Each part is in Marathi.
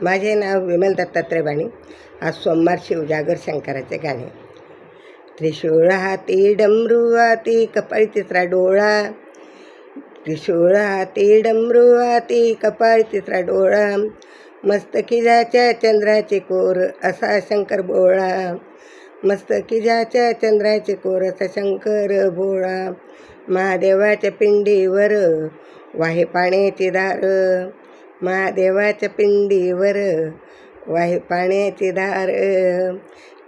माझे नाव विमल दत्तात्रय बाणी. आज सोमवार शिवजागर शंकराचे गाणे. त्रिशूळ हाती डमरू हाती कपाळी तिसरा डोळा, त्रिशूळ हाती डमरू हाती कपाळी तिसरा डोळा, मस्तकी ज्याच्या चंद्राचे कोर असा शंकर भोळा, मस्तकी ज्याच्या चंद्राचे कोर असा शंकर भोळा, महादेवाच्या पिंडीवर वाहे पाण्याची दार, महादेवाच्या पिंडीवर वाहे पाण्याची धार,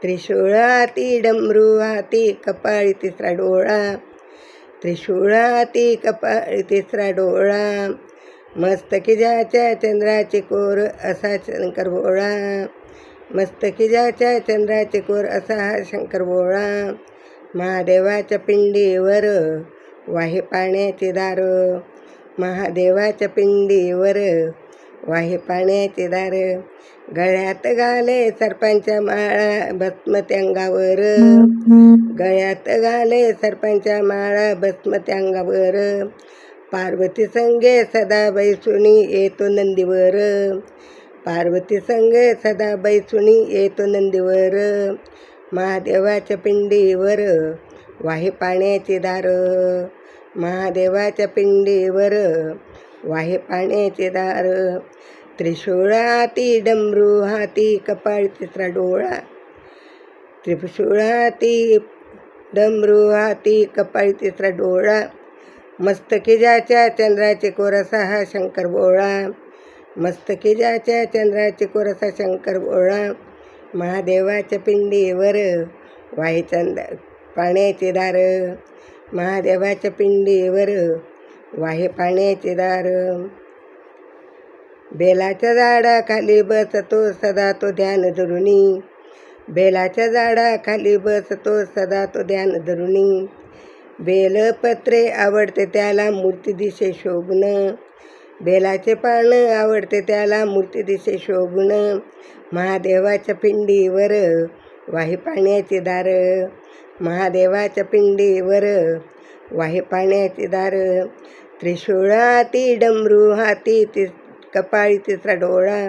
त्रिशूळ हाती डमरू हाती कपाळी तिसरा डोळा, त्रिशूळ हाती कपाळी तिसरा डोळा, मस्तकी ज्याच्या चंद्राचे कोर असा शंकर भोळा, मस्तकी ज्याच्या चंद्राचे कोर असा हा शंकर भोळा, महादेवाच्या पिंडीवर वाहे पाण्याची दार, महादेवाच्या पिंडीवर वाहे पाण्याची दार, गळ्यात घाले सरपांच्या माळा भस्मते अंगावर, गळ्यात घाले सरपांच्या माळा भस्मते अंगावर, पार्वती संगे सदा बैसुनी येतो नंदीवर, पार्वती संगे सदा बैसुनी येतो नंदीवर, महादेवाच्या पिंडीवर वाहे पाण्याची दार, महादेवाच्या पिंडीवर वाहे पाण्याचे दार, त्रिशूळ हाती डमरू हाती कपाळी तिसरा डोळा, त्रिशूळ हाती डमरू हाती कपाळी तिसरा डोळा, मस्तकी ज्याच्या चंद्राचे कोर असा हा शंकर भोळा, मस्तकी ज्याच्या चंद्राचे कोर असा शंकर भोळा, महादेवाच्या पिंडीवर वाहे पाण्याचे दार, महादेवाच्या पिंडीवर वाहे पाण्याचे दार, बेलाच्या झाडाखाली बसतो सदा तो ध्यान धरुणी, बेलाच्या झाडाखाली बसतो सदा तो ध्यान धरुणी, बेलपत्रे आवडते त्याला मूर्ती दिसे शोभून, बेलाचे पान आवडते त्याला मूर्ती दिसे शोभून, महादेवाच्या पिंडीवर वाहे पाण्याचे दार, महादेवाच्या पिंडीवर वाहे पाण्याचे दार, त्रिशूळ हाती डमरू हाती कपाळी तिसरा डोळा,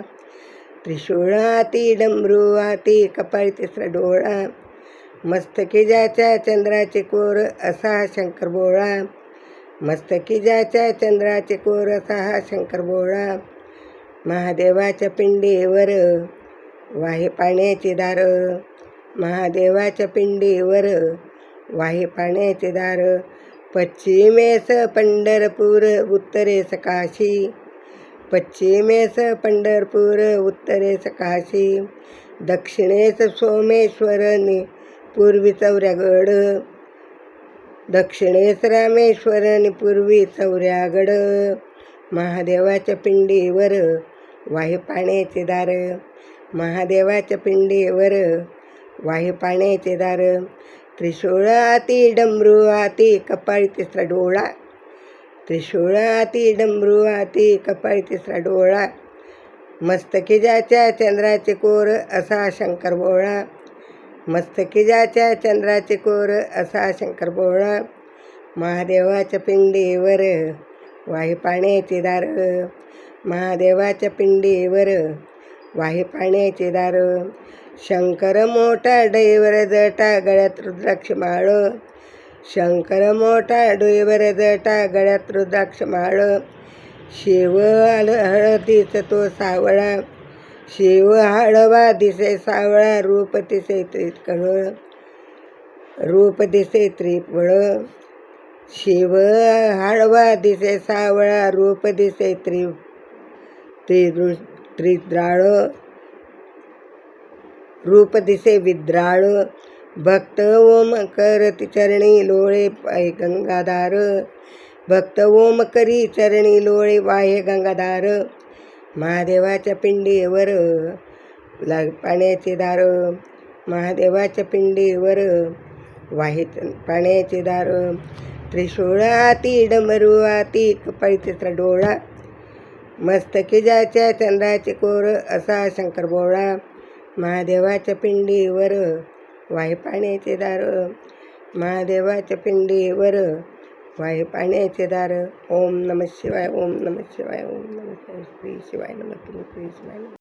त्रिशूळ हाती डमरू हाती कपाळी तिसरा डोळा, मस्तकी ज्याच्या चंद्राचे कोर असा हा शंकर भोळा, मस्तकी ज्याच्या चंद्राचे कोर असा हा शंकर भोळा, महादेवाच्या पिंडीवर वाहे पाण्याचे दार, महादेवाच्या पिंडीवर वाहे पाण्याचे दार, पश्चिमेस पंढरपूर उत्तरेस काशी, पश्चिमेस पंढरपूर उत्तरेस काशी, दक्षिणेस सोमेश्वर पूर्वी चौऱ्यागड, दक्षिणेस रामेश्वर पूर्वी चौऱ्यागड, महादेवाच्या पिंडीवर वाहे पाण्याचे दार, महादेवाच्या पिंडीवर वाहे पाण्याचे दार, त्रिशूळ हाती डमरू हाती कपाळी तिसरा डोळा, त्रिशूळ हाती डमरू हाती कपाळी तिसरा डोळा, मस्तकी ज्याच्या चंद्राचे कोर असा शंकर भोळा, मस्तकी ज्याच्या चंद्राचे कोर असा शंकर भोळा, महादेवाच्या पिंडीवर वाहे पाण्याचे दार, महादेवाच्या पिंडीवर वाहे पाण्याचे दार, शंकर मोठा डोईवर जटा गळ्यात रुद्राक्ष माळ, शंकर मोठा डोईवर जटा गळ्यात रुद्राक्ष माळ, शिव हळदीच तो सावळा, शिव हळवा दिसे सावळा, रूप दिसे त्रिकळ, रूप दिसे त्रिफळ, शिव हळवा दिसे सावळा, रूप दिसे त्रिद्राळ, रूप दिसे विद्राळ, भक्त ओम करती चरणी लोळे पाय गंगाधार, भक्त ओम करी चरणी लोळे वाहे गंगाधार, महादेवाच्या पिंडीवर पाण्याचे दार, महादेवाच्या पिंडीवर वाहे पाण्याचे दार, त्रिशूळ हाती डमरू हाती कपाळी तिसरा डोळा, मस्तकी ज्याच्या चंद्राचे कोर असा शंकर भोळा, महादेवाच्या पिंडीवर वाहे पाण्याचे दार, महादेवाच्या पिंडीवर वाहे पाण्याचे दार. ओम नमः शिवाय, ओम नमः शिवाय, ओम नमः शिवाय, श्री शिवाय नमः, श्री शिवाय नमः.